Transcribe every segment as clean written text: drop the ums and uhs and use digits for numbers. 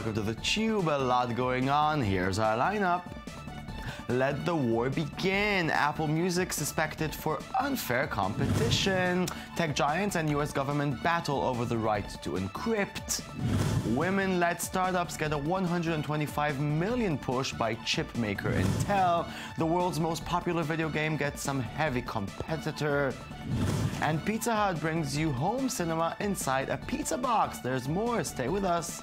Welcome to the Tube. A lot going on. Here's our lineup. Let the war begin. Apple Music suspected for unfair competition. Tech giants and US government battle over the right to encrypt. Women-led startups get a $125 million push by chip maker Intel. The world's most popular video game gets some heavy competitor. And Pizza Hut brings you home cinema inside a pizza box. There's more. Stay with us.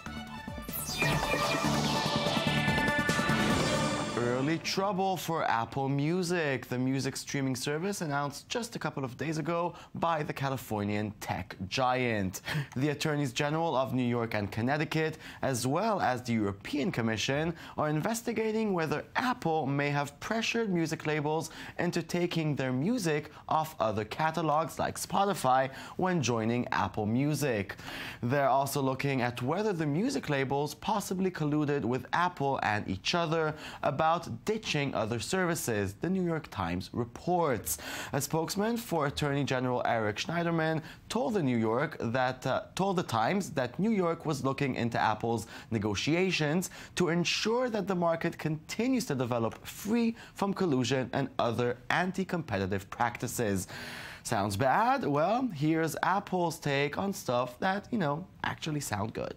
Early trouble for Apple Music. The music streaming service announced just a couple of days ago by the Californian tech giant. The attorneys general of New York and Connecticut, as well as the European Commission, are investigating whether Apple may have pressured music labels into taking their music off other catalogs like Spotify when joining Apple Music. They're also looking at whether the music labels possibly colluded with Apple and each other about ditching other services, the New York Times reports. A spokesman for Attorney General Eric Schneiderman told the Times that New York was looking into Apple's negotiations to ensure that the market continues to develop free from collusion and other anti-competitive practices. Sounds bad? Well, here's Apple's take on stuff that, actually sound good.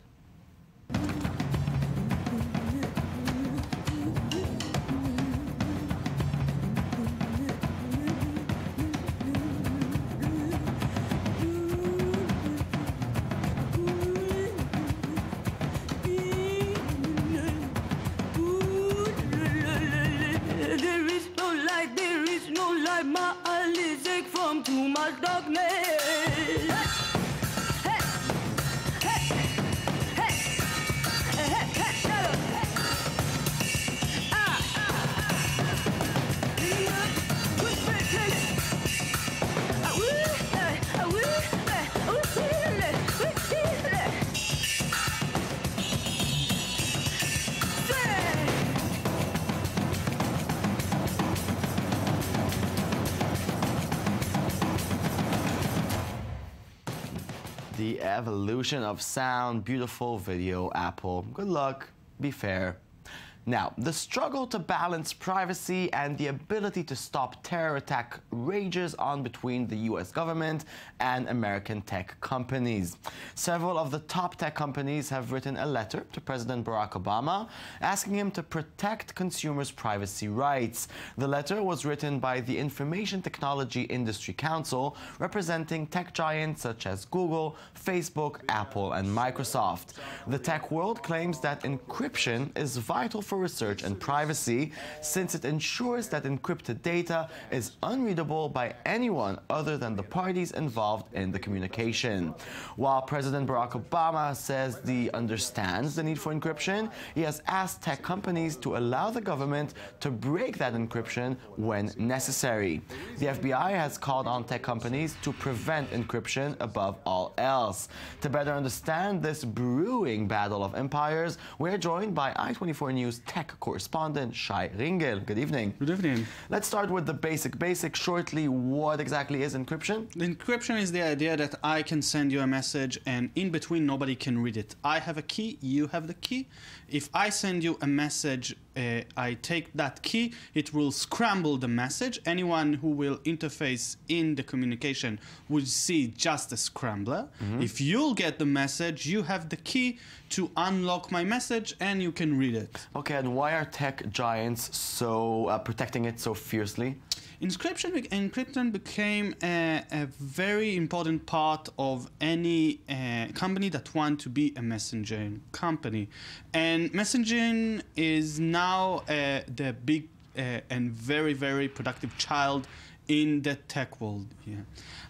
The evolution of sound, beautiful video, Apple. Good luck, be fair. Now, the struggle to balance privacy and the ability to stop terror attack rages on between the US government and American tech companies. Several of the top tech companies have written a letter to President Barack Obama asking him to protect consumers' privacy rights. The letter was written by the Information Technology Industry Council, representing tech giants such as Google, Facebook, Apple, and Microsoft. The tech world claims that encryption is vital for research and privacy, since it ensures that encrypted data is unreadable by anyone other than the parties involved in the communication. While President Barack Obama says he understands the need for encryption, he has asked tech companies to allow the government to break that encryption when necessary. The FBI has called on tech companies to prevent encryption above all else. To better understand this brewing battle of empires, we're joined by i24 News tech correspondent Shai Ringel. Good evening. Good evening. Let's start with the basic. Shortly, what exactly is encryption? Encryption is the idea that I can send you a message and in between nobody can read it. I have a key, you have the key. If I send you a message, I take that key, it will scramble the message. Anyone who will interface in the communication will see just a scrambler. If you'll get the message, you have the key to unlock my message and you can read it. Okay, and why are tech giants so protecting it so fiercely? Encryption became a very important part of any company that wants to be a messaging company. And messaging is now the big and very, very productive child in the tech world.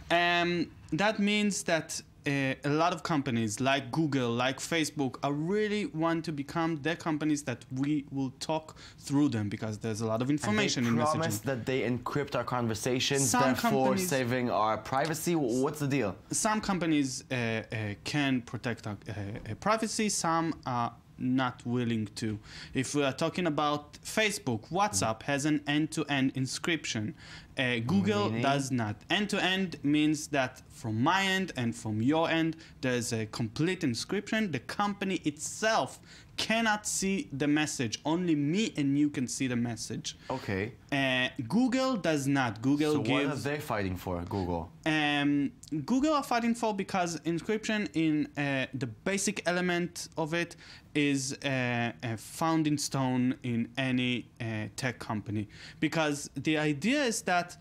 That means that a lot of companies like Google, like Facebook, are really want to become the companies that we will talk through them because there's a lot of information in messaging. They promise that they encrypt our conversations, therefore saving our privacy. What's the deal? Some companies can protect our privacy, some are not willing to. If we are talking about Facebook, WhatsApp has an end-to-end encryption. Google does not. End-to-end means that from my end and from your end, there's a complete encryption. The company itself cannot see the message. Only me and you can see the message. Okay. Google does not. Google so gives... what are they fighting for, Google? Google are fighting for because encryption in the basic element of it is a founding stone in any tech company. Because the idea is that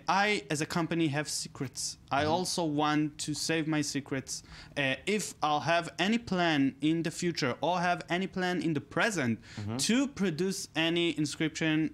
I, as a company, have secrets. I also want to save my secrets. If I'll have any plan in the future or have any plan in the present to produce any encryption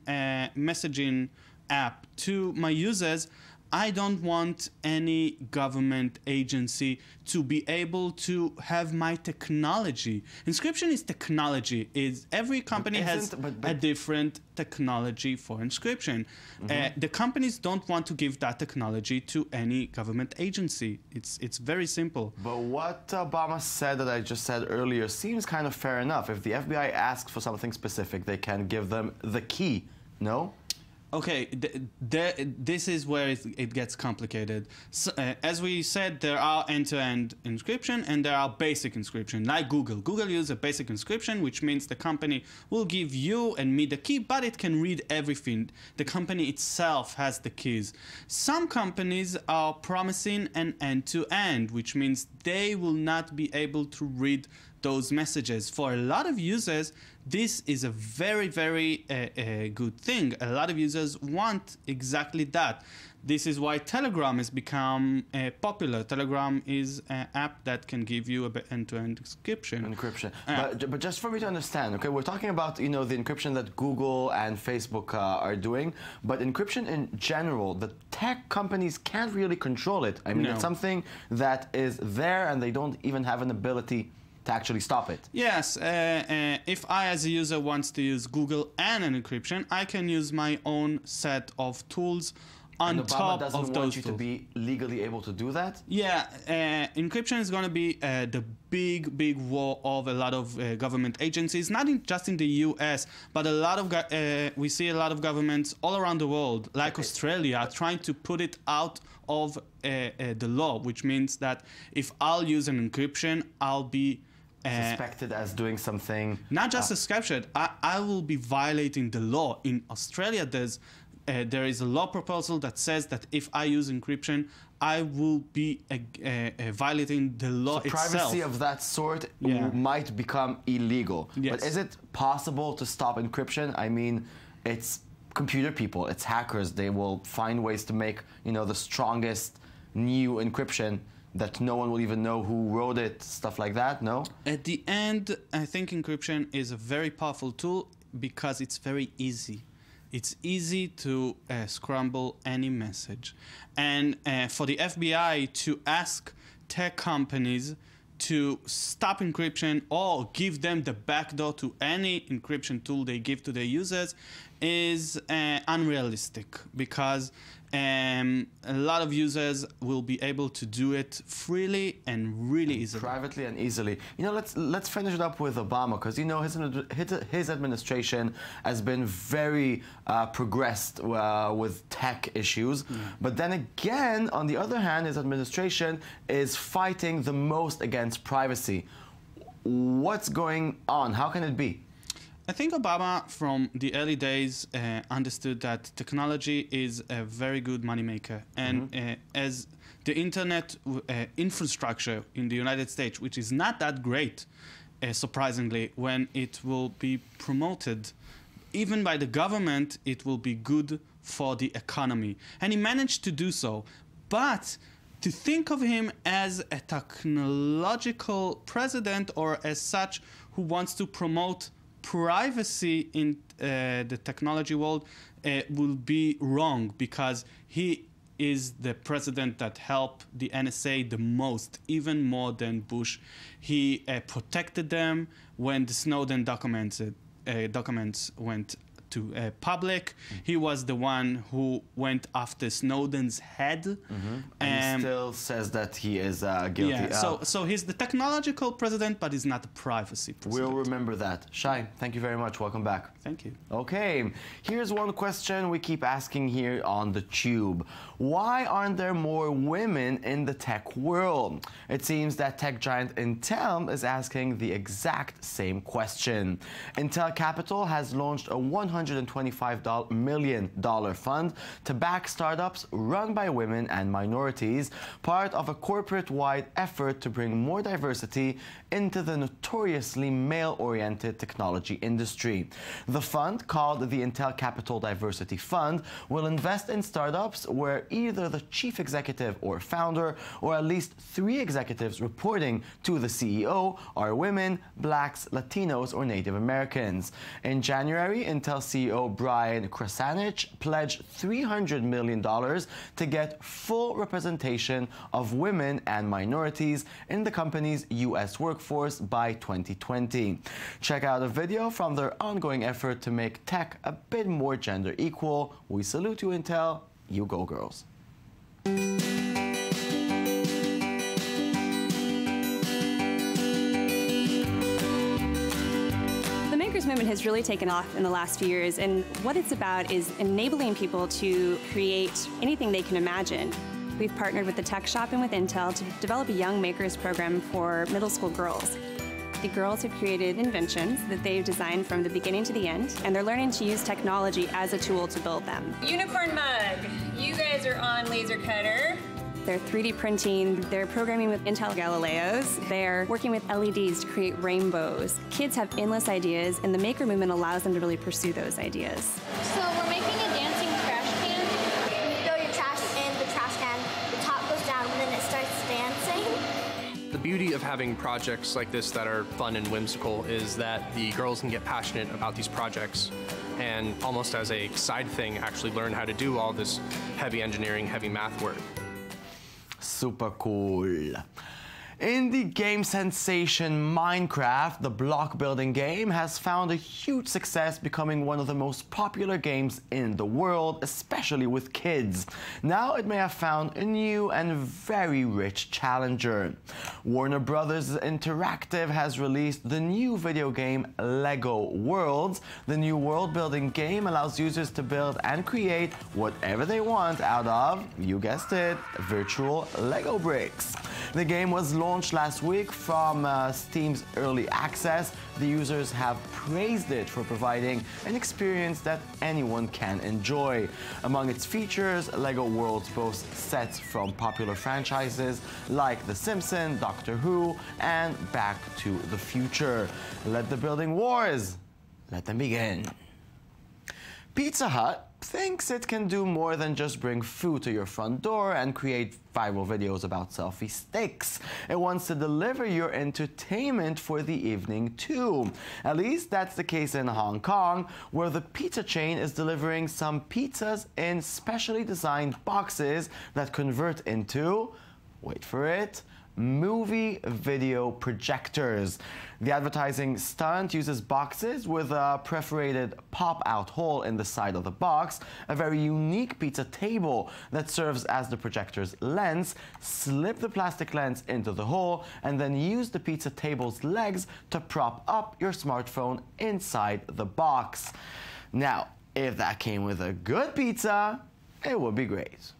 messaging app to my users, I don't want any government agency to be able to have my technology. Encryption is technology. Every company has a different technology for encryption. The companies don't want to give that technology to any government agency. It's very simple. But what Obama said that I just said earlier seems kind of fair enough. If the FBI asks for something specific, they can give them the key, no? Okay, this is where it gets complicated. So, as we said, there are end-to-end encryption and there are basic encryption, like Google. Google uses a basic encryption, which means the company will give you and me the key, but it can read everything. The company itself has the keys. Some companies are promising an end-to-end, which means they will not be able to read those messages. For a lot of users, this is a very, very good thing. A lot of users want exactly that. This is why Telegram has become popular. Telegram is an app that can give you an end-to-end encryption. But just for me to understand, okay, we're talking about the encryption that Google and Facebook are doing, but encryption in general, the tech companies can't really control it. I mean, it's something that is there and they don't even have an ability to actually stop it. Yes, if I as a user wants to use Google and an encryption, I can use my own set of tools on top of those tools. And Obama doesn't want you to be legally able to do that? Yeah, encryption is going to be the big war of a lot of government agencies, not just in the US, but a lot of we see a lot of governments all around the world, like Australia, trying to put it out of the law, which means that if I'll use an encryption, I'll be suspected as doing something. Not just suspected, I will be violating the law. In Australia, there is a law proposal that says that if I use encryption, I will be violating the law itself. Privacy of that sort might become illegal. Yes. But is it possible to stop encryption? I mean, it's computer people, it's hackers. They will find ways to make, the strongest new encryption that no one will even know who wrote it, stuff like that, no? At the end, I think encryption is a very powerful tool because it's very easy. It's easy to scramble any message. And for the FBI to ask tech companies to stop encryption or give them the backdoor to any encryption tool they give to their users is unrealistic, because a lot of users will be able to do it freely and really easily. Privately and easily. Let's finish it up with Obama, because his administration has been very progressed with tech issues. But then again, on the other hand, his administration is fighting the most against privacy. What's going on? How can it be? I think Obama, from the early days, understood that technology is a very good moneymaker. And as the internet infrastructure in the United States, which is not that great, surprisingly, when it will be promoted, even by the government, it will be good for the economy. And he managed to do so. But to think of him as a technological president, or as such who wants to promote privacy in the technology world will be wrong, because he is the president that helped the NSA the most, even more than Bush. He protected them when the Snowden documents went to public. He was the one who went after Snowden's head. And he still says that he is guilty. Yeah, so he's the technological president, but he's not the privacy president. We'll remember that. Shai, thank you very much. Welcome back. Thank you. Okay, here's one question we keep asking here on the Tube. Why aren't there more women in the tech world? It seems that tech giant Intel is asking the exact same question. Intel Capital has launched a $125 million fund to back startups run by women and minorities, part of a corporate-wide effort to bring more diversity into the notoriously male-oriented technology industry. The fund, called the Intel Capital Diversity Fund, will invest in startups where either the chief executive or founder, or at least 3 executives reporting to the CEO, are women, blacks, Latinos, or Native Americans. In January, Intel CEO Brian Krasanich pledged $300 million to get full representation of women and minorities in the company's U.S. workforce by 2020. Check out a video from their ongoing effort to make tech a bit more gender equal. We salute you, Intel. You go, girls. Movement has really taken off in the last few years, and what it's about is enabling people to create anything they can imagine. We've partnered with the Tech Shop and with Intel to develop a Young Makers program for middle school girls. The girls have created inventions that they've designed from the beginning to the end, and they're learning to use technology as a tool to build them. Unicorn mug, you guys are on laser cutter. They're 3D printing, they're programming with Intel Galileos, they're working with LEDs to create rainbows. Kids have endless ideas, and the maker movement allows them to really pursue those ideas. So we're making a dancing trash can. When you throw your trash in the trash can, the top goes down and then it starts dancing. The beauty of having projects like this that are fun and whimsical is that the girls can get passionate about these projects and almost as a side thing actually learn how to do all this heavy engineering, heavy math work. Super cool. Indie game sensation Minecraft, the block building game, has found a huge success, becoming one of the most popular games in the world, especially with kids. Now it may have found a new and very rich challenger. Warner Brothers Interactive has released the new video game Lego Worlds. The new world-building game allows users to build and create whatever they want out of, you guessed it, virtual Lego bricks. The game was launched last week from Steam's early access. The users have praised it for providing an experience that anyone can enjoy. Among its features, LEGO Worlds boasts sets from popular franchises like The Simpsons, Doctor Who, and Back to the Future. Let the building wars, let them begin. Pizza Hut thinks it can do more than just bring food to your front door and create viral videos about selfie sticks. It wants to deliver your entertainment for the evening too. At least that's the case in Hong Kong, where the pizza chain is delivering some pizzas in specially designed boxes that convert into, wait for it, movie video projectors. The advertising stunt uses boxes with a perforated pop-out hole in the side of the box, a very unique pizza table that serves as the projector's lens. Slip the plastic lens into the hole and then use the pizza table's legs to prop up your smartphone inside the box. Now, if that came with a good pizza, it would be great.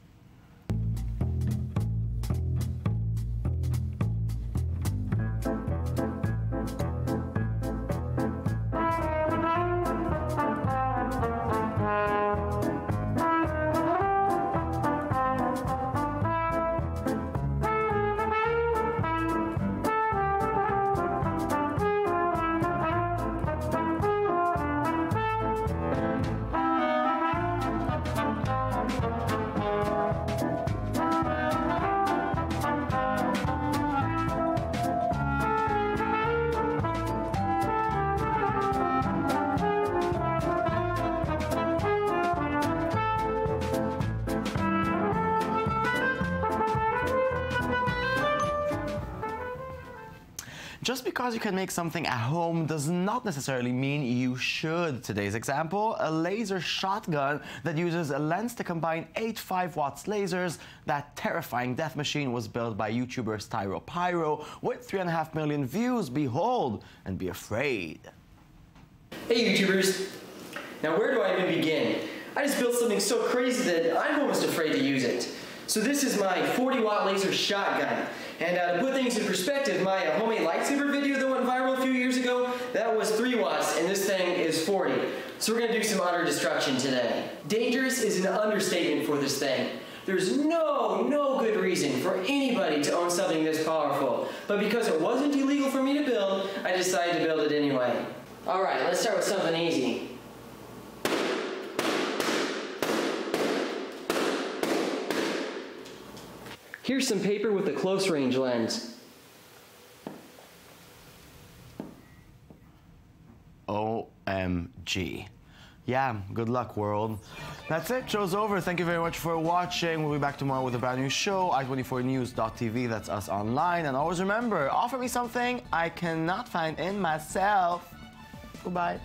Just because you can make something at home does not necessarily mean you should. Today's example, a laser shotgun that uses a lens to combine 8 5-watt lasers. That terrifying death machine was built by YouTuber Styro Pyro with 3.5 million views. Behold and be afraid. Hey YouTubers! Now where do I even begin? I just built something so crazy that I'm almost afraid to use it. So this is my 40-watt laser shotgun. And to put things in perspective, my homemade lightsaber video that went viral a few years ago, that was 3 watts and this thing is 40. So we're going to do some utter destruction today. Dangerous is an understatement for this thing. There's no good reason for anybody to own something this powerful. But because it wasn't illegal for me to build, I decided to build it anyway. Alright, let's start with something easy. Here's some paper with a close range lens. OMG. Yeah, good luck, world. That's it, show's over. Thank you very much for watching. We'll be back tomorrow with a brand new show, i24news.tv, that's us online. And always remember, offer me something I cannot find in myself. Goodbye.